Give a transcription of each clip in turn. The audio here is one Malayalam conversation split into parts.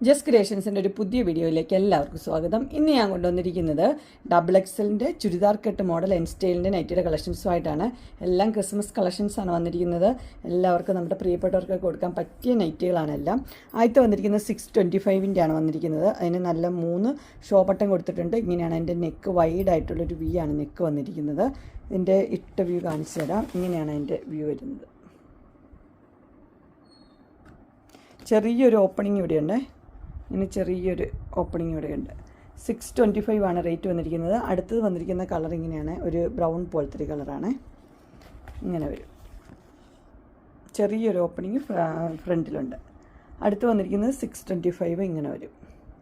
ജസ്റ്റ് ക്രിയേഷൻസിൻ്റെ ഒരു പുതിയ വീഡിയോയിലേക്ക് എല്ലാവർക്കും സ്വാഗതം. ഇന്ന് ഞാൻ കൊണ്ടുവന്നിരിക്കുന്നത് XXL ചുരിദാർ കട്ട് മോഡൽ എൻ സ്റ്റൈലിൻ്റെ നൈറ്റിയുടെ കളക്ഷൻസുമായിട്ടാണ്. എല്ലാം ക്രിസ്മസ് കളക്ഷൻസാണ് വന്നിരിക്കുന്നത്. എല്ലാവർക്കും നമ്മുടെ പ്രിയപ്പെട്ടവർക്ക് കൊടുക്കാൻ പറ്റിയ നൈറ്റികളാണ് എല്ലാം. ആദ്യത്തെ വന്നിരിക്കുന്നത് 625 ആണ് വന്നിരിക്കുന്നത്. അതിന് നല്ല 3 ഷോ ബട്ടൺ കൊടുത്തിട്ടുണ്ട്. ഇങ്ങനെയാണ് എൻ്റെ നെക്ക് വൈഡായിട്ടുള്ളൊരു വി ആണ് നെക്ക് വന്നിരിക്കുന്നത്. ഇതിൻ്റെ ഇട്ട വ്യൂ കാണിച്ചു തരാം. ഇങ്ങനെയാണ് അതിൻ്റെ വ്യൂ വരുന്നത്. ചെറിയൊരു ഓപ്പണിങ് ഇവിടെയുണ്ട്. ഇനി ചെറിയൊരു ഓപ്പണിങ് ഇവിടെയുണ്ട്. 625 ആണ് റേറ്റ് വന്നിരിക്കുന്നത്. അടുത്തത് വന്നിരിക്കുന്ന കളർ ഇങ്ങനെയാണ്, ഒരു ബ്രൗൺ പോലത്തെ ഒരു കളറാണ്. ഇങ്ങനെ വരും. ചെറിയൊരു ഓപ്പണിങ് ഫ്രണ്ടിലുണ്ട്. അടുത്ത് വന്നിരിക്കുന്നത് 625 ഇങ്ങനെ വരും.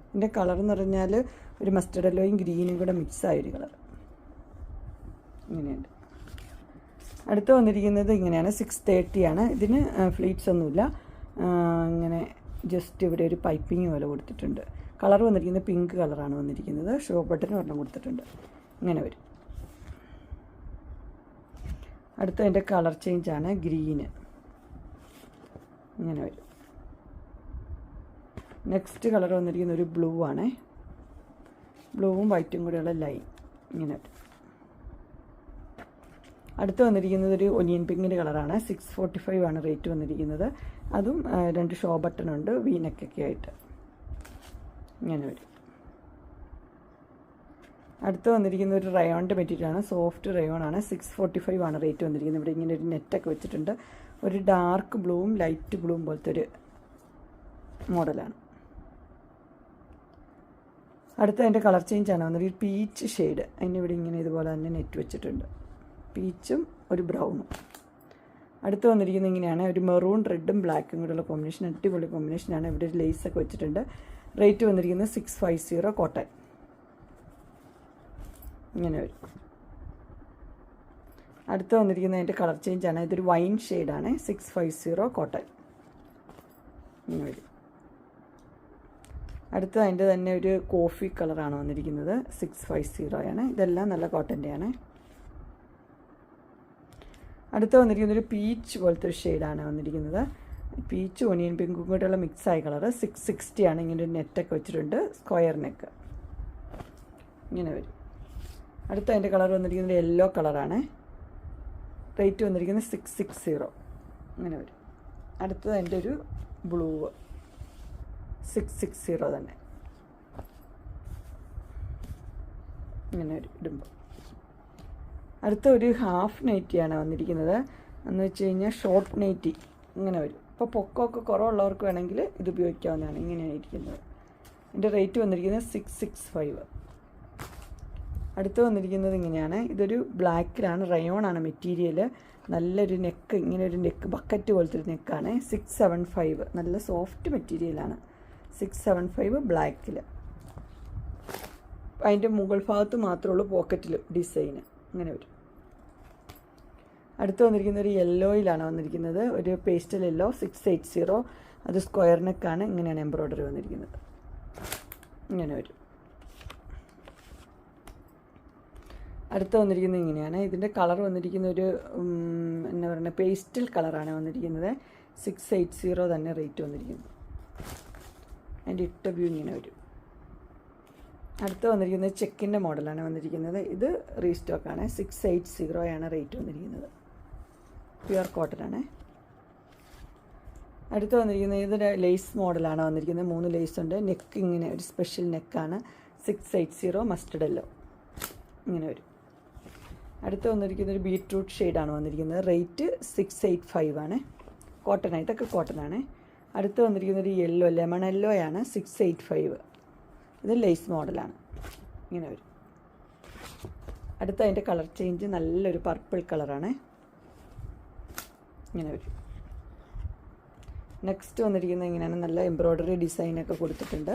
ഇതിൻ്റെ കളർ എന്ന് പറഞ്ഞാൽ ഒരു മസ്റ്റർഡ് യെല്ലോയും ഗ്രീനും കൂടെ മിക്സായൊരു കളർ. ഇങ്ങനെയുണ്ട്. അടുത്ത് വന്നിരിക്കുന്നത് ഇങ്ങനെയാണ്, 630 ആണ്. ഇതിന് ഫ്ലീറ്റ്സ് ഒന്നുമില്ല. ഇങ്ങനെ ജസ്റ്റ് ഇവിടെ ഒരു പൈപ്പിങ് പോലെ കൊടുത്തിട്ടുണ്ട്. കളർ വന്നിരിക്കുന്നത് പിങ്ക് കളറാണ് വന്നിരിക്കുന്നത്. ഷോ ബട്ടൺ ഒരെണ്ണം കൊടുത്തിട്ടുണ്ട്. ഇങ്ങനെ വരും. അടുത്ത അതിൻ്റെ കളർ ചേഞ്ചാണ് ഗ്രീന്. ഇങ്ങനെ വരും. നെക്സ്റ്റ് കളർ വന്നിരിക്കുന്ന ഒരു ബ്ലൂ ആണ്. ബ്ലൂവും വൈറ്റും കൂടെയുള്ള ലൈൻ ഇങ്ങനെ വരും. അടുത്ത് വന്നിരിക്കുന്നത് ഒരു ഒനിയൻ പിങ്കിൻ്റെ കളറാണ്. 645 ആണ് റേറ്റ് വന്നിരിക്കുന്നത്. അതും 2 ഷോ ബട്ടണുണ്ട് വീനക്കൊക്കെ ആയിട്ട്. ഇങ്ങനെ വരും. അടുത്ത് വന്നിരിക്കുന്ന ഒരു റയോണിൻ്റെ മെറ്റീരിയലാണ്, സോഫ്റ്റ് റയോണാണ്. 645 ആണ് റേറ്റ് വന്നിരിക്കുന്നത്. ഇവിടെ ഇങ്ങനെ ഒരു നെറ്റൊക്കെ വെച്ചിട്ടുണ്ട്. ഒരു ഡാർക്ക് ബ്ലൂവും ലൈറ്റ് ബ്ലൂവും പോലത്തെ ഒരു മോഡലാണ്. അടുത്ത അതിൻ്റെ കളർ ചേഞ്ചാണ് വന്നത്, ഒരു പീച്ച് ഷെയ്ഡ്. അതിനിവിടെ ഇങ്ങനെ ഇതുപോലെ തന്നെ നെറ്റ് വെച്ചിട്ടുണ്ട്. പീച്ചും ഒരു ബ്രൗണും. അടുത്ത് വന്നിരിക്കുന്നത് ഇങ്ങനെയാണ്, ഒരു മെറൂൺ റെഡും ബ്ലാക്കും കൂടെയുള്ള കോമ്പിനേഷൻ. അടിപൊളി കോമ്പിനേഷനാണ്. ഇവിടെ ഒരു ലേസൊക്കെ വെച്ചിട്ടുണ്ട്. റേറ്റ് വന്നിരിക്കുന്നത് 650 കോട്ടൺ. ഇങ്ങനെ വരും. അടുത്ത് വന്നിരിക്കുന്നത് അതിൻ്റെ കളർ ചേഞ്ചാണ്. ഇതൊരു വൈൻ ഷെയ്ഡാണ്. 650 കോട്ടൺ. ഇങ്ങനെ വരും. അടുത്ത് അതിൻ്റെ തന്നെ ഒരു കോഫി കളറാണ് വന്നിരിക്കുന്നത്. 650 ആണ്. ഇതെല്ലാം നല്ല കോട്ടൻ്റെയാണ്. അടുത്ത് വന്നിരിക്കുന്നൊരു പീച്ച് പോലത്തെ ഒരു ഷെയ്ഡാണ് വന്നിരിക്കുന്നത്. പീച്ച് ഒനിയൻ പിങ്കും കൂടെയുള്ള മിക്സായ കളർ. 660 ആണ്. ഇങ്ങനെ ഒരു നെറ്റൊക്കെ വെച്ചിട്ടുണ്ട്, സ്ക്വയർ നെക്ക്. ഇങ്ങനെ വരും. അടുത്ത അതിൻ്റെ കളർ വന്നിരിക്കുന്നത് യെല്ലോ കളറാണ്. റേറ്റ് വന്നിരിക്കുന്നത് 660. ഇങ്ങനെ വരും. അടുത്തത് അതിൻ്റെ ഒരു ബ്ലൂ 660 തന്നെ. ഇങ്ങനെ ഒരു ഇടുമ്പോൾ. അടുത്ത ഒരു ഹാഫ് നൈറ്റിയാണ് വന്നിരിക്കുന്നത്. എന്ന് വെച്ച് കഴിഞ്ഞാൽ ഷോർട്ട് നൈറ്റി ഇങ്ങനെ വരും. ഇപ്പോൾ പൊക്കമൊക്കെ കുറവുള്ളവർക്ക് വേണമെങ്കിൽ ഇത് ഉപയോഗിക്കാവുന്നതാണ്. ഇങ്ങനെയാണ് ഇരിക്കുന്നത്. ഇതിൻ്റെ റേറ്റ് വന്നിരിക്കുന്നത് 665. അടുത്ത് വന്നിരിക്കുന്നത് ഇങ്ങനെയാണ്. ഇതൊരു ബ്ലാക്കിലാണ്, റയോണാണ് മെറ്റീരിയൽ. നല്ലൊരു നെക്ക്, ഇങ്ങനെ ഒരു നെക്ക് ബക്കറ്റ് പോലത്തെ ഒരു നെക്കാണ്. 675. നല്ല സോഫ്റ്റ് മെറ്റീരിയലാണ്. 675 ബ്ലാക്കിൽ. അതിൻ്റെ മുകൾ ഭാഗത്ത് മാത്രമേ ഉള്ളൂ പോക്കറ്റിൽ ഡിസൈന്. ഇങ്ങനെ വരും. അടുത്ത് വന്നിരിക്കുന്ന ഒരു യെല്ലോയിലാണ് വന്നിരിക്കുന്നത്. ഒരു പേസ്റ്റൽ യെല്ലോ 680. അത് സ്ക്വയർ നെക്കാണ്. ഇങ്ങനെയാണ് എംബ്രോയ്ഡറി വന്നിരിക്കുന്നത്. ഇങ്ങനെ വരും. അടുത്ത് വന്നിരിക്കുന്നത് ഇങ്ങനെയാണ്. ഇതിൻ്റെ കളർ വന്നിരിക്കുന്ന ഒരു എന്താ പറയുക, പേസ്റ്റൽ കളറാണ് വന്നിരിക്കുന്നത്. 680 തന്നെ റേറ്റ് വന്നിരിക്കുന്നത്. അതിൻ്റെ ഇട്ട വ്യൂ ഇങ്ങനെ വരും. അടുത്ത് വന്നിരിക്കുന്നത് ചെക്കിൻ്റെ മോഡലാണ് വന്നിരിക്കുന്നത്. ഇത് റീസ്റ്റോക്കാണ്. 680 ആണ് റേറ്റ് വന്നിരിക്കുന്നത്. പ്യുവർ കോട്ടനാണ്. അടുത്ത് വന്നിരിക്കുന്നത് ഇതൊരു ലേസ് മോഡലാണ് വന്നിരിക്കുന്നത്. 3 ലേസ് ഉണ്ട്. നെക്ക് ഇങ്ങനെ ഒരു സ്പെഷ്യൽ നെക്കാണ്. 680 മസ്റ്റർഡ് യെല്ലോ. ഇങ്ങനെ വരും. അടുത്ത് വന്നിരിക്കുന്ന ഒരു ബീട്രൂട്ട് ഷെയ്ഡാണ് വന്നിരിക്കുന്നത്. റേറ്റ് 685 ആണ്. കോട്ടനാണ്. ഇതൊക്കെ കോട്ടനാണ്. അടുത്ത് വന്നിരിക്കുന്ന ഒരു യെല്ലോ, ലെമൺ യെല്ലോയാണ്. 685. ഇത് ലേസ് മോഡലാണ്. ഇങ്ങനെ വരും. അടുത്ത അതിൻ്റെ കളർ ചേഞ്ച് നല്ലൊരു പർപ്പിൾ കളറാണ്. ഇങ്ങനെ വരും. നെക്സ്റ്റ് വന്നിരിക്കുന്നത് ഇങ്ങനെയാണ്. നല്ല എംബ്രോയ്ഡറി ഡിസൈനൊക്കെ കൊടുത്തിട്ടുണ്ട്.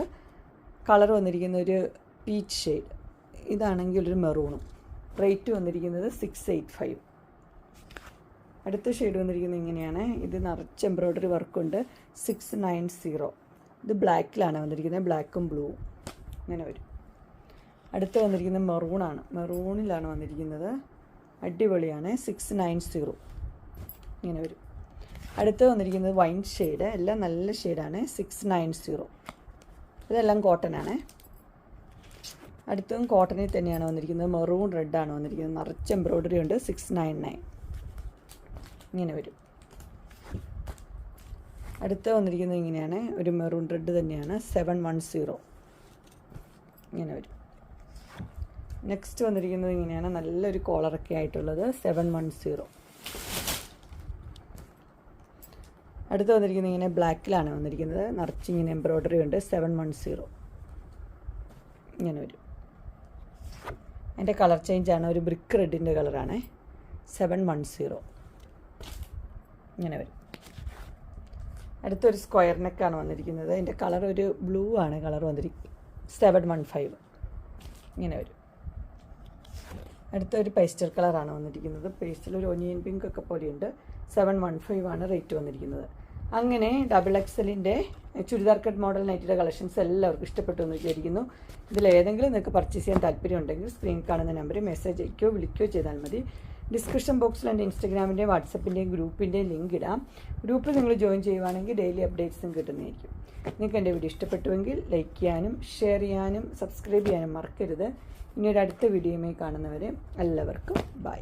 കളർ വന്നിരിക്കുന്ന ഒരു പീച്ച് ഷെയ്ഡ്. ഇതാണെങ്കിൽ ഒരു മെറൂണും. റേറ്റ് വന്നിരിക്കുന്നത് 685. അടുത്ത ഷെയ്ഡ് വന്നിരിക്കുന്നത് ഇങ്ങനെയാണ്. ഇത് നിറച്ച് എംബ്രോയ്ഡറി വർക്കുണ്ട്. 690. ഇത് ബ്ലാക്കിലാണ് വന്നിരിക്കുന്നത്. ബ്ലാക്കും ബ്ലൂവും. ഇങ്ങനെ വരും. അടുത്ത് വന്നിരിക്കുന്നത് മെറൂണാണ്. മെറൂണിലാണ് വന്നിരിക്കുന്നത്. അടിപൊളിയാണ്. 690. ഇങ്ങനെ വരും. അടുത്ത് വന്നിരിക്കുന്നത് വൈൻ ഷെയ്ഡ്. എല്ലാം നല്ല ഷെയ്ഡാണ്. 690. ഇതെല്ലാം കോട്ടനാണ്. അടുത്തതും കോട്ടണിൽ തന്നെയാണ് വന്നിരിക്കുന്നത്. മെറൂൺ റെഡാണ് വന്നിരിക്കുന്നത്. നിറച്ച് എംബ്രോയ്ഡറി ഉണ്ട്. 699 ഇങ്ങനെ വരും. അടുത്ത വന്നിരിക്കുന്നത് ഇങ്ങനെയാണ്. ഒരു മെറൂൺ റെഡ് തന്നെയാണ്. 710 ഇങ്ങനെ വരും. നെക്സ്റ്റ് വന്നിരിക്കുന്നത് ഇങ്ങനെയാണ്. നല്ലൊരു കോളറൊക്കെ ആയിട്ടുള്ളത്. 710. അടുത്ത് വന്നിരിക്കുന്നത് ഇങ്ങനെ ബ്ലാക്കിലാണ് വന്നിരിക്കുന്നത്. നിറച്ചിങ്ങനെ എംബ്രോയ്ഡറി ഉണ്ട്. 710 ഇങ്ങനെ വരും. എൻ്റെ കളർ ചേഞ്ചാണ്. ഒരു ബ്രിക്ക് റെഡിൻ്റെ കളറാണ്. 710 ഇങ്ങനെ വരും. അടുത്തൊരു സ്ക്വയർ നെക്കാണ് വന്നിരിക്കുന്നത്. അതിൻ്റെ കളർ ഒരു ബ്ലൂ ആണ് കളർ വന്നിരിക്കുന്നത്. 715 ഇങ്ങനെ വരും. അടുത്തൊരു പേസ്റ്റൽ കളറാണ് വന്നിരിക്കുന്നത്. പേസ്റ്റൽ ഒരു ഒനിയൻ പിങ്ക് ഒക്കെ പോലെയുണ്ട്. 715 ആണ് റേറ്റ് വന്നിരിക്കുന്നത്. അങ്ങനെ XXLൻ്റെ ചുരിദാർ കട്ട് മോഡൽ നൈറ്റിയുടെ കളക്ഷൻസ് എല്ലാവർക്കും ഇഷ്ടപ്പെട്ടു എന്ന് വിചാരിക്കുന്നു. ഇതിലേതെങ്കിലും നിങ്ങൾക്ക് പർച്ചേസ് ചെയ്യാൻ താല്പര്യം ഉണ്ടെങ്കിൽ സ്ക്രീനിൽ കാണുന്ന നമ്പറിൽ മെസ്സേജ് അയക്കുകയോ വിളിക്കുകയോ ചെയ്താൽ മതി. ഡിസ്ക്രിപ്ഷൻ ബോക്സിൽ എൻ്റെ ഇൻസ്റ്റാഗ്രാമിൻ്റെയും വാട്സപ്പിൻ്റെയും ഗ്രൂപ്പിൻ്റെയും ലിങ്ക് ഇടാം. ഗ്രൂപ്പിൽ നിങ്ങൾ ജോയിൻ ചെയ്യുവാണെങ്കിൽ ഡെയിലി അപ്ഡേറ്റ്സും കിട്ടുന്നതായിരിക്കും. നിങ്ങൾക്ക് എൻ്റെ വീഡിയോ ഇഷ്ടപ്പെട്ടുവെങ്കിൽ ലൈക്ക് ചെയ്യാനും ഷെയർ ചെയ്യാനും സബ്സ്ക്രൈബ് ചെയ്യാനും മറക്കരുത്. ഇനി ഒരു അടുത്ത വീഡിയോയുമായി കാണുന്നവരെ എല്ലാവർക്കും ബൈ.